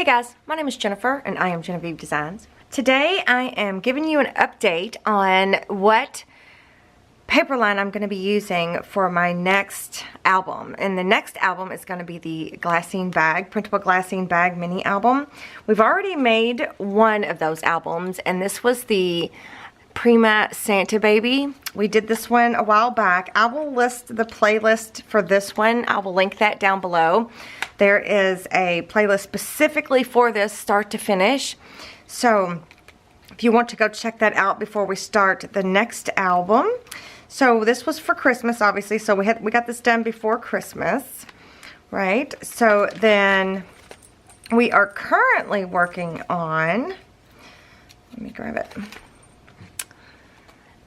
Hey guys, my name is Jennifer and I am Jenofeve Designs. Today I am giving you an update on what paper line I'm going to be using for my next album. And the next album is going to be the Glassine Bag, Printable Glassine Bag Mini Album. We've already made one of those albums, and this was the Prima Santa Baby. We did this one a while back. I will list the playlist for this one. I will link that down below. There is a playlist specifically for this, start to finish. So if you want to go check that out before we start the next album. So this was for Christmas, obviously. So we got this done before Christmas, right? So then we are currently working on, let me grab it,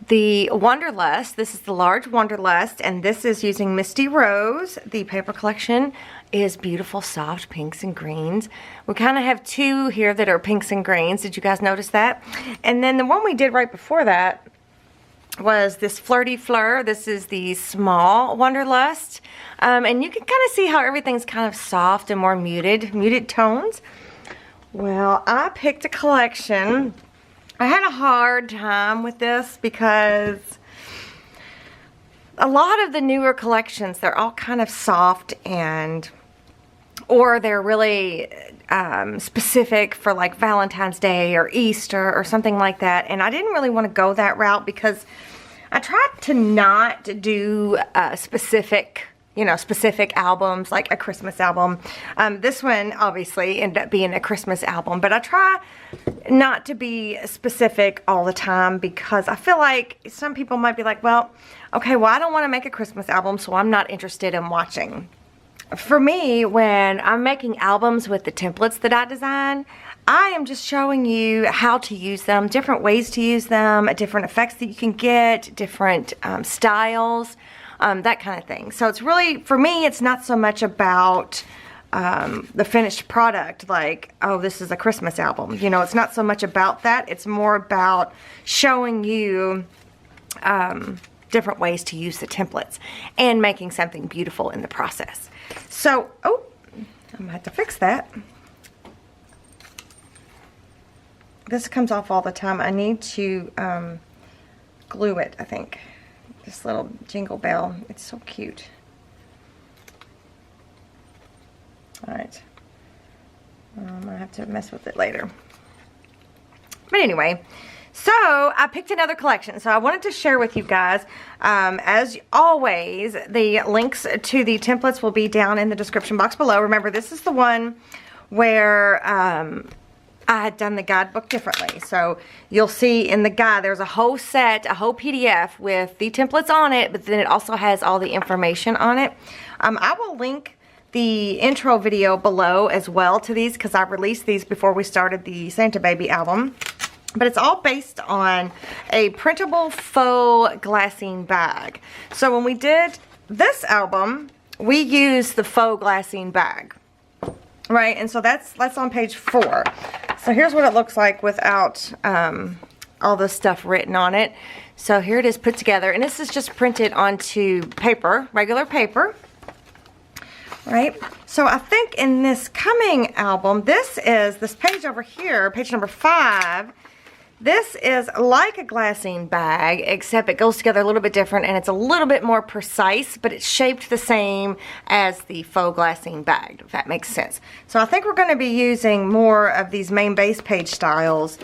the Wanderlust. This is the large Wanderlust, and this is using Misty Rose. The paper collection is beautiful, soft pinks and greens. We kind of have two here that are pinks and greens. Did you guys notice that? And then the one we did right before that was this Flirty Fleur. This is the small Wanderlust. And you can kind of see how everything's kind of soft and more muted tones. Well, I picked a collection. I had a hard time with this because a lot of the newer collections, they're all kind of soft or they're really specific for like Valentine's Day or Easter or something like that. And I didn't really want to go that route because I tried to not do specific albums, like a Christmas album. This one obviously ended up being a Christmas album, but I try not to be specific all the time because I feel like some people might be like, well, okay, well, I don't want to make a Christmas album, so I'm not interested in watching. For me, when I'm making albums with the templates that I design, I am just showing you how to use them, different ways to use them, different effects that you can get, different styles, that kind of thing. So it's really, for me, it's not so much about the finished product, like, oh, this is a Christmas album. You know, it's not so much about that. It's more about showing you different ways to use the templates and making something beautiful in the process. So, oh, I'm gonna have to fix that. This comes off all the time. I need to glue it, I think. This little jingle bell. It's so cute. Alright. I have to mess with it later. But anyway, so I picked another collection. So I wanted to share with you guys, as always, the links to the templates will be down in the description box below. Remember, this is the one where I had done the guidebook differently. So you'll see in the guide, there's a whole set, a whole PDF with the templates on it, but then it also has all the information on it. I will link the intro video below as well to these because I released these before we started the Santa Baby album. But it's all based on a printable faux glassine bag. So when we did this album, we used the faux glassine bag. Right, and so that's on page 4. So here's what it looks like without all the stuff written on it. So here it is put together, and this is just printed onto paper, regular paper. Right, so I think in this coming album, this page over here, page number 5, this is like a glassine bag, except it goes together a little bit different and it's a little bit more precise, but it's shaped the same as the faux glassine bag, if that makes sense. So I think we're going to be using more of these main base page styles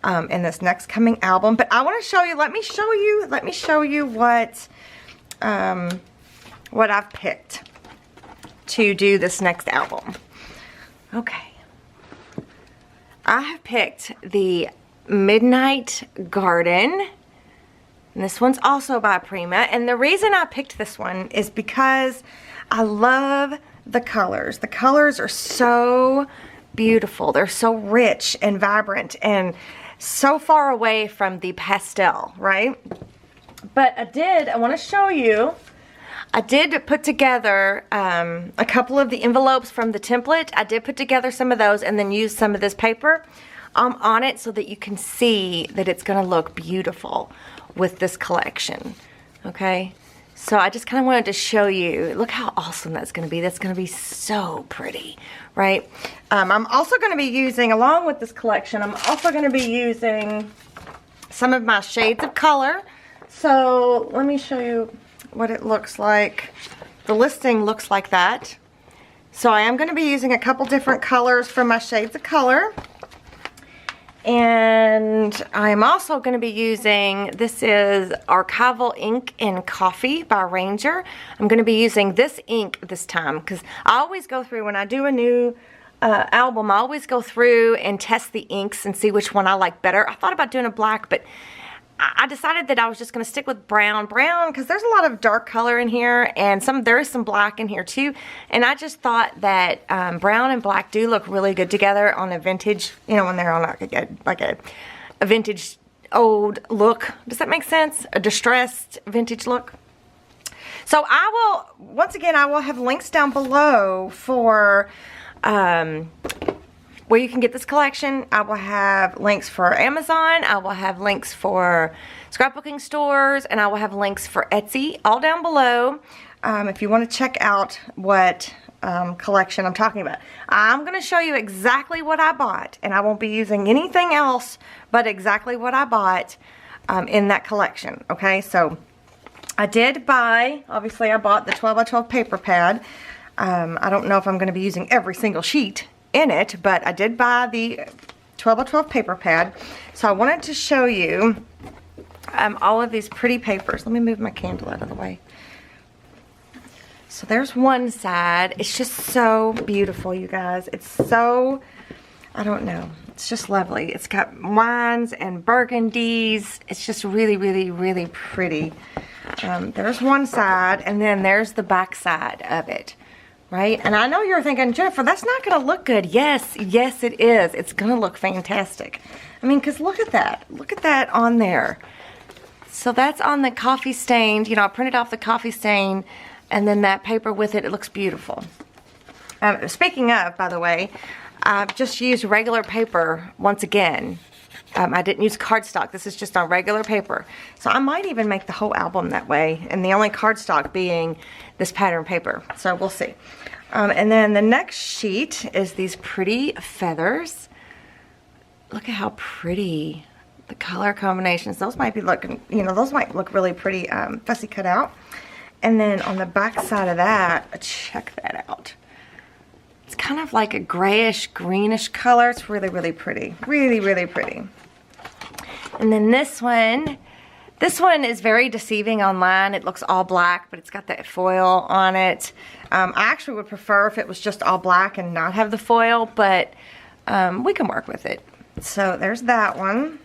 in this next coming album. But I want to show you, let me show you what I've picked to do this next album. Okay. I have picked the Midnight Garden, and this one's also by Prima, and the reason I picked this one is because I love the colors. The colors are so beautiful. They're so rich and vibrant and so far away from the pastel, right? But I want to show you, I did put together a couple of the envelopes from the template. I did put together some of those and then use some of this paper on it so that you can see that it's going to look beautiful with this collection. Okay, So I just kind of wanted to show you, look how awesome that's going to be. That's going to be so pretty, right? I'm also going to be using, along with this collection, I'm also going to be using some of my shades of color. So let me show you what it looks like. The listing looks like that. So I am going to be using a couple different colors from my shades of color. And I'm also going to be using, this is Archival Ink in Coffee by Ranger. I'm going to be using this ink this time because I always go through, when I do a new album, I always go through and test the inks and see which one I like better. I thought about doing a black, but I decided that I was just going to stick with brown because there's a lot of dark color in here, and there is some black in here too. And I just thought that brown and black do look really good together on a vintage, you know, when they're on like a vintage old look. Does that make sense? A distressed vintage look. So I will, once again, I will have links down below for where you can get this collection. I will have links for Amazon, I will have links for scrapbooking stores, and I will have links for Etsy all down below if you want to check out what collection I'm talking about. I'm going to show you exactly what I bought, and I won't be using anything else but exactly what I bought in that collection. Okay, so I did buy, obviously I bought the 12 by 12 paper pad. I don't know if I'm going to be using every single sheet in it, but I did buy the 12 by 12 paper pad. So I wanted to show you all of these pretty papers. Let me move my candle out of the way. So there's one side. It's just so beautiful, you guys. It's so, I don't know, it's just lovely. It's got wines and burgundies. It's just really, really, really pretty. There's one side, and then there's the back side of it. Right? And I know you're thinking, Jennifer, that's not going to look good. Yes, yes it is. It's going to look fantastic. I mean, because look at that. Look at that on there. So that's on the coffee stained. You know, I printed off the coffee stain, and then that paper with it, it looks beautiful. Speaking of, by the way, I've just used regular paper once again. I didn't use cardstock. This is just on regular paper. So I might even make the whole album that way, and the only cardstock being this pattern paper. So we'll see. And then the next sheet is these pretty feathers. Look at how pretty the color combinations. Those might be looking, you know, those might look really pretty fussy cut out. And then on the back side of that, check that out. It's kind of like a grayish, greenish color. It's really, really pretty. Really, really pretty. And then this one is very deceiving online. It looks all black, but it's got that foil on it. I actually would prefer if it was just all black and not have the foil, but we can work with it. So there's that one.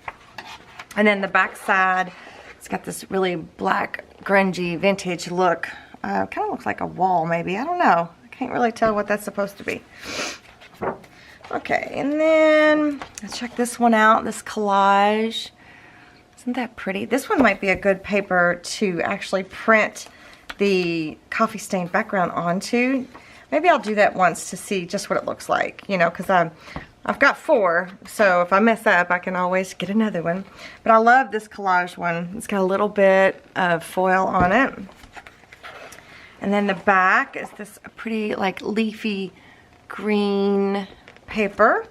And then the back side, it's got this really black, grungy, vintage look. Kind of looks like a wall, maybe. I don't know. I can't really tell what that's supposed to be. Okay, and then let's check this one out, this collage. Isn't that pretty? This one might be a good paper to actually print the coffee stained background onto. Maybe I'll do that once to see just what it looks like, you know, because I've got 4, so if I mess up, I can always get another one. But I love this collage one. It's got a little bit of foil on it. And then the back is this pretty, like, leafy green paper.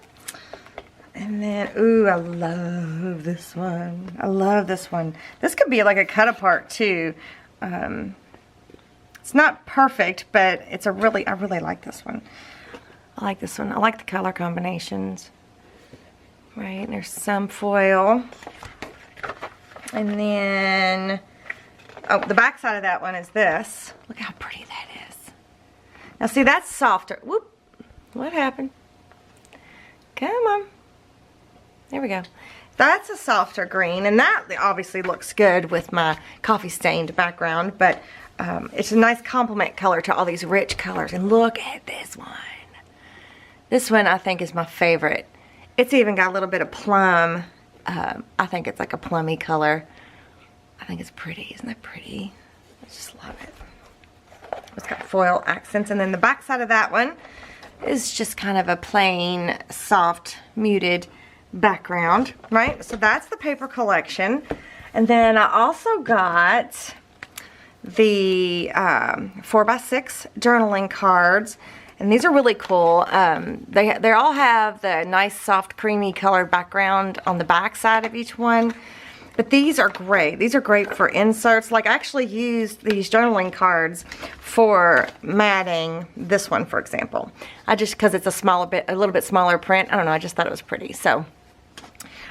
And then, ooh, I love this one. I love this one. This could be like a cut apart too. It's not perfect, but it's I really like this one. I like this one. I like the color combinations. Right, and there's some foil. And then, oh, the back side of that one is this. Look how pretty that is. Now see, that's softer. Whoop, what happened? Come on. There we go. That's a softer green, and that obviously looks good with my coffee stained background, but it's a nice complement color to all these rich colors. And look at this one. This one I think is my favorite. It's even got a little bit of plum. I think it's like a plummy color. I think it's pretty. Isn't that pretty? I just love it. It's got foil accents, and then the back side of that one is just kind of a plain, soft, muted background, right? So that's the paper collection. And then I also got the 4x6 journaling cards. And these are really cool. They all have the nice soft creamy colored background on the back side of each one. But these are great. These are great for inserts. Like, I actually used these journaling cards for matting this one, for example. Because it's a little bit smaller print. I don't know, I just thought it was pretty. So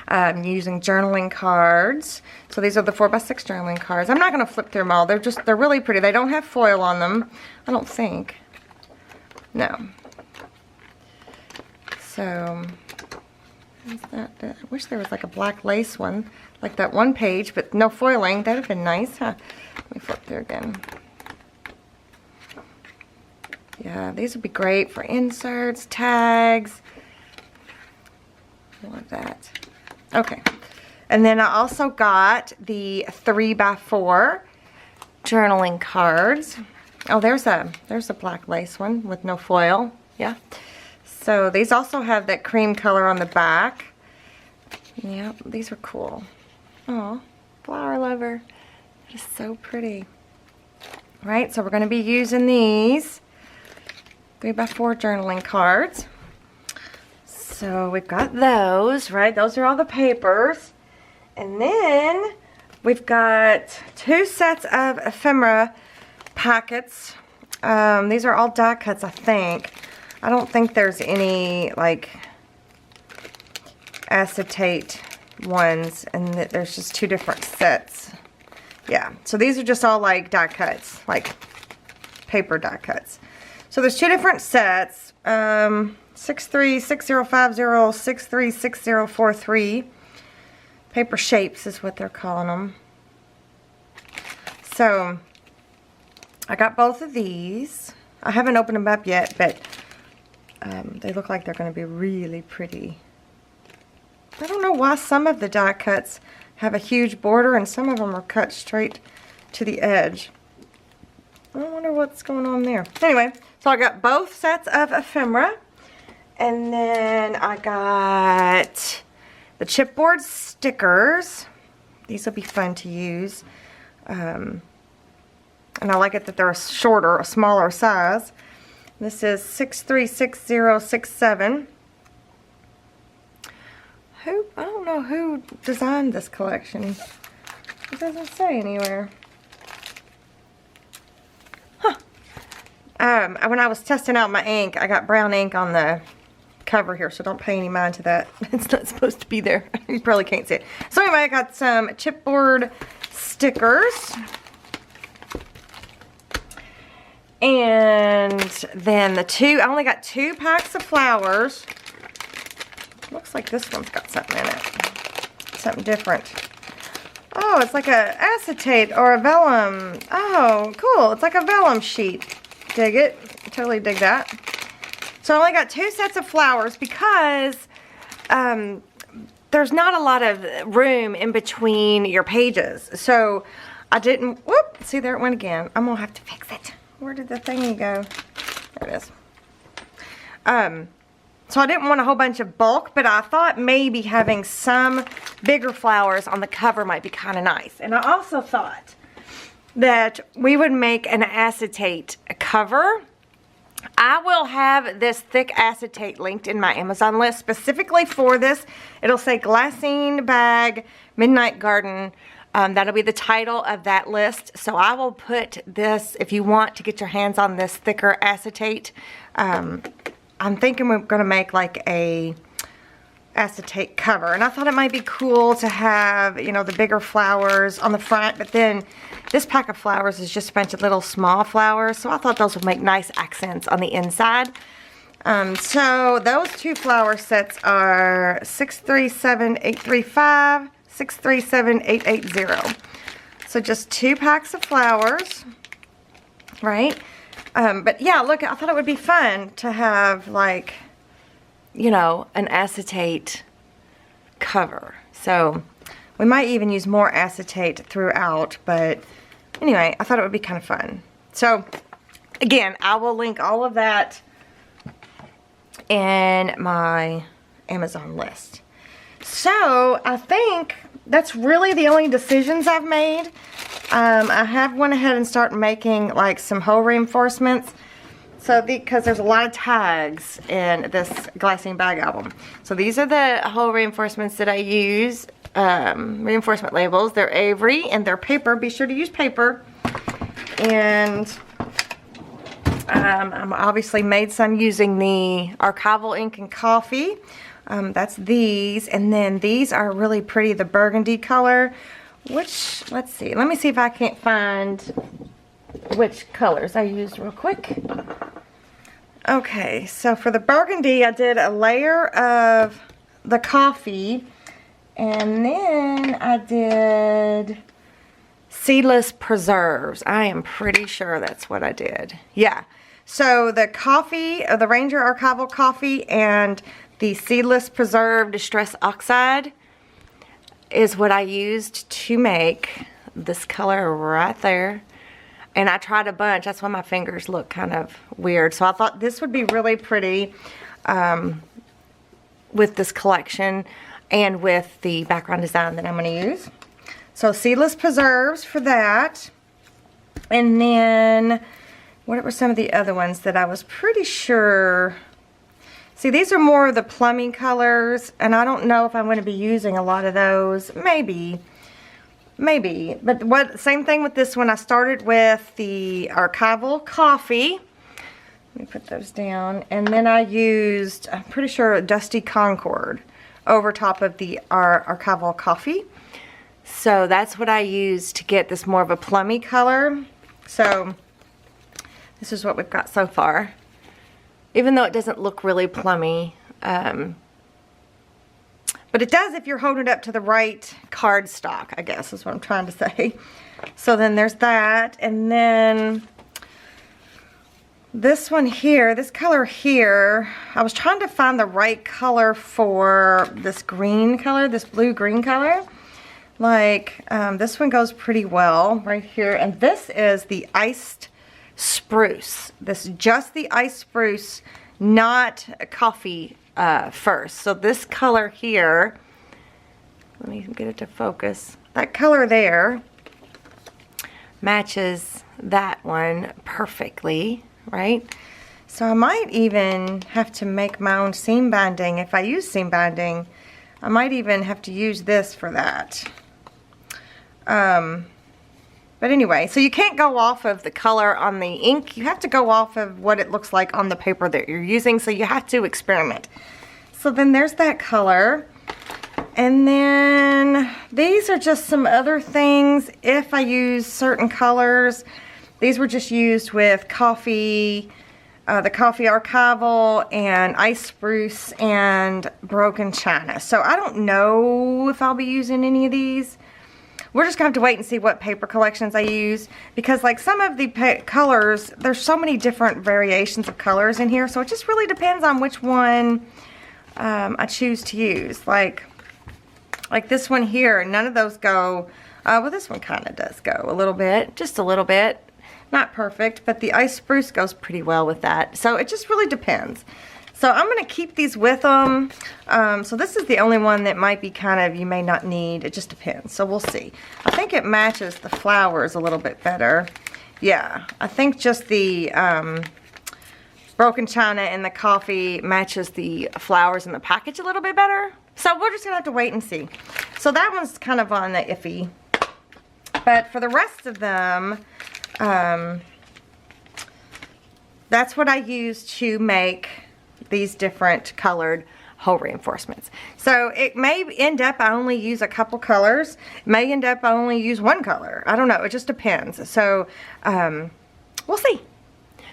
I'm using journaling cards. So these are the 4x6 journaling cards. I'm not gonna flip through them all. They're really pretty. They don't have foil on them, I don't think. No. So, what's that? I wish there was like a black lace one, like that one page, but no foiling. That would have been nice, huh? Let me flip through again. Yeah, these would be great for inserts, tags. I want that. Okay. And then I also got the 3x4 journaling cards. Oh, there's a black lace one with no foil. Yeah. So these also have that cream color on the back. Yeah, these are cool. Oh, flower lover. That is so pretty. Right, so we're going to be using these 3x4 journaling cards. So we've got those, right? Those are all the papers. And then we've got 2 sets of ephemera packets. These are all die cuts, I think. I don't think there's any like acetate ones, and there's just 2 different sets. Yeah, so these are just all like die cuts, like paper die cuts. So there's 2 different sets, 636050, 636043. Paper shapes is what they're calling them. So I got both of these. I haven't opened them up yet, but they look like they're going to be really pretty. I don't know why some of the die cuts have a huge border and some of them are cut straight to the edge. I wonder what's going on there. Anyway, so I got both sets of ephemera. And then I got the chipboard stickers. These will be fun to use. And I like it that they're a smaller size. This is 636067. I don't know who designed this collection. It doesn't say anywhere. Huh. When I was testing out my ink, I got brown ink on the cover here, so don't pay any mind to that. It's not supposed to be there. You probably can't see it. So anyway, I got some chipboard stickers. And then I only got 2 packs of flowers. Looks like this one's got something in it. Something different. Oh, it's like a acetate or a vellum. Oh, cool. It's like a vellum sheet. Dig it. Totally dig that. So I only got 2 sets of flowers because there's not a lot of room in between your pages. So I didn't, whoop, see there it went again. I'm going to have to fix it. Where did the thingy go? There it is. So I didn't want a whole bunch of bulk, but I thought maybe having some bigger flowers on the cover might be kind of nice. And I also thought that we would make an acetate cover. I will have this thick acetate linked in my Amazon list specifically for this. It'll say Glassine Bag Midnight Garden. That'll be the title of that list. So I will put this, if you want to get your hands on this thicker acetate, I'm thinking we're going to make like a acetate cover. And I thought it might be cool to have, you know, the bigger flowers on the front, but then this pack of flowers is just a bunch of little small flowers. So I thought those would make nice accents on the inside. So those 2 flower sets are 637835, 637880. So just 2 packs of flowers, right? But yeah, look, I thought it would be fun to have like, you know, an acetate cover. So we might even use more acetate throughout, but anyway, I thought it would be kind of fun. So again, I will link all of that in my Amazon list. So I think that's really the only decisions I've made. I have went ahead and started making like some hole reinforcements. So because there's a lot of tags in this Glassine Bag Album. So these are the hole reinforcements that I use. Reinforcement labels. They're Avery and they're paper. Be sure to use paper. And I'm obviously made some using the archival ink and coffee. That's these. And then these are really pretty. The burgundy color. Which, let's see. Let me see if I can't find which colors I used real quick. Okay, so for the burgundy, I did a layer of the coffee, and then I did seedless preserves. I am pretty sure that's what I did. Yeah, so the coffee, the Ranger Archival coffee, and the seedless preserve distress oxide is what I used to make this color right there. And I tried a bunch. That's why my fingers look kind of weird. So I thought this would be really pretty with this collection and with the background design that I'm going to use. So seedless preserves for that. And then what were some of the other ones that I was pretty sure... See, these are more of the plumbing colors. And I don't know if I'm going to be using a lot of those. Maybe. But same thing with this one. I started with the archival coffee. Let me put those down. And then I used, I'm pretty sure, Dusty Concord over top of the archival coffee. So that's what I used to get this more of a plummy color. So this is what we've got so far. Even though it doesn't look really plummy. But it does if you're holding it up to the right cardstock, I guess is what I'm trying to say. So then there's that. And then this one here, this color here, I was trying to find the right color for this green color, this blue-green color. Like, this one goes pretty well right here. And this is the iced spruce. This is just the iced spruce, not coffee first. So this color here, let me get it to focus. That color there matches that one perfectly, right? So I might even have to make my own seam binding. If I use seam binding, I might even have to use this for that. But anyway, so you can't go off of the color on the ink. You have to go off of what it looks like on the paper that you're using. So you have to experiment. So then there's that color. And then these are just some other things. If I use certain colors, these were just used with coffee, the coffee archival, and ice spruce, and broken china. So I don't know if I'll be using any of these. We're just going to have to wait and see what paper collections I use, because like some of the colors, there's so many different variations of colors in here, so it just really depends on which one I choose to use. Like this one here, none of those go, well this one kind of does go a little bit, just a little bit. Not perfect, but the ice spruce goes pretty well with that. So it just really depends. So I'm going to keep these with them. So this is the only one that might be kind of, you may not need. It just depends. So we'll see. I think it matches the flowers a little bit better. Yeah, I think just the broken china and the coffee matches the flowers in the package a little bit better. So we're just going to have to wait and see. So that one's kind of on the iffy. But for the rest of them, that's what I use to make these different colored hole reinforcements. So it may end up I only use a couple colors. It may end up I only use one color. I don't know. It just depends. So we'll see.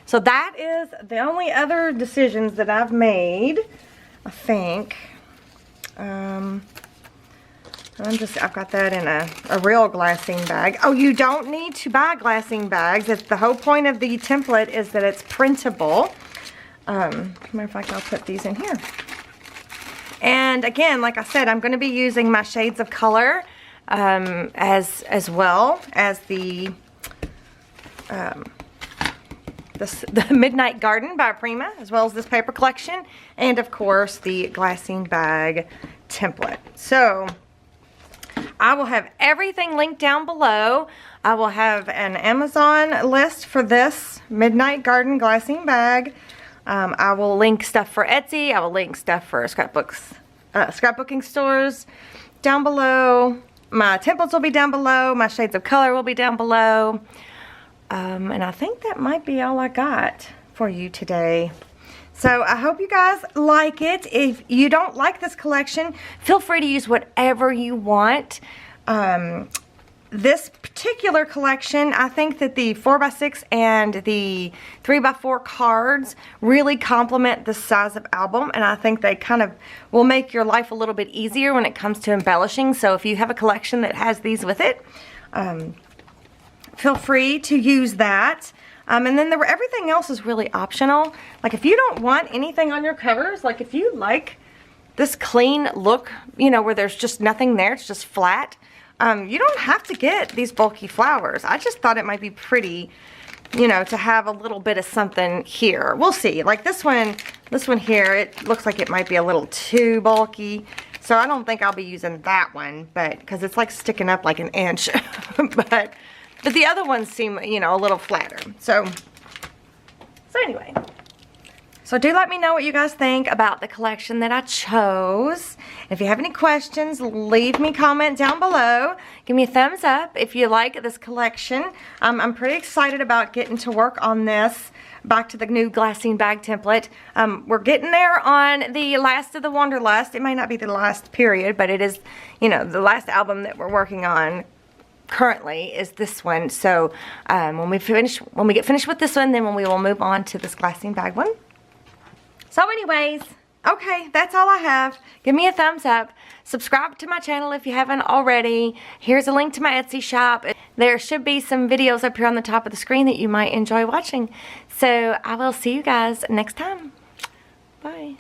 So that is the only other decisions that I've made, I think. I've got that in a real Glassine bag. Oh, you don't need to buy Glassine bags. The whole point of the template is that it's printable. Matter of fact, I'll put these in here. And again, like I said, I'm going to be using my shades of color as well as the Midnight Garden by Prima, as well as this paper collection, and of course the Glassine bag template. So I will have everything linked down below. I will have an Amazon list for this Midnight Garden Glassine bag. I will link stuff for Etsy. I will link stuff for scrapbooking stores down below. My templates will be down below. My shades of color will be down below. And I think that might be all I got for you today. So I hope you guys like it. If you don't like this collection, feel free to use whatever you want. This particular collection, I think that the 4x6 and the 3x4 cards really complement the size of album, and I think they kind of will make your life a little bit easier when it comes to embellishing. So if you have a collection that has these with it, feel free to use that. And then everything else is really optional. Like if you don't want anything on your covers, like if you like this clean look, you know, where there's just nothing there, it's just flat, you don't have to get these bulky flowers. I just thought it might be pretty, you know, to have a little bit of something here. We'll see. Like this one here, it looks like it might be a little too bulky. So I don't think I'll be using that one, but because it's like sticking up like an inch. but the other ones seem, you know, a little flatter. So anyway. So do let me know what you guys think about the collection that I chose. If you have any questions, leave me a comment down below. Give me a thumbs up if you like this collection. I'm pretty excited about getting to work on this. Back to the new Glassine bag template. We're getting there on the last of the Wanderlust. It may not be the last period, but it is, you know, the last album that we're working on currently is this one. So when we get finished with this one, then we will move on to this Glassine bag one. So anyways, okay, that's all I have. Give me a thumbs up. Subscribe to my channel if you haven't already. Here's a link to my Etsy shop. There should be some videos up here on the top of the screen that you might enjoy watching. So I will see you guys next time. Bye.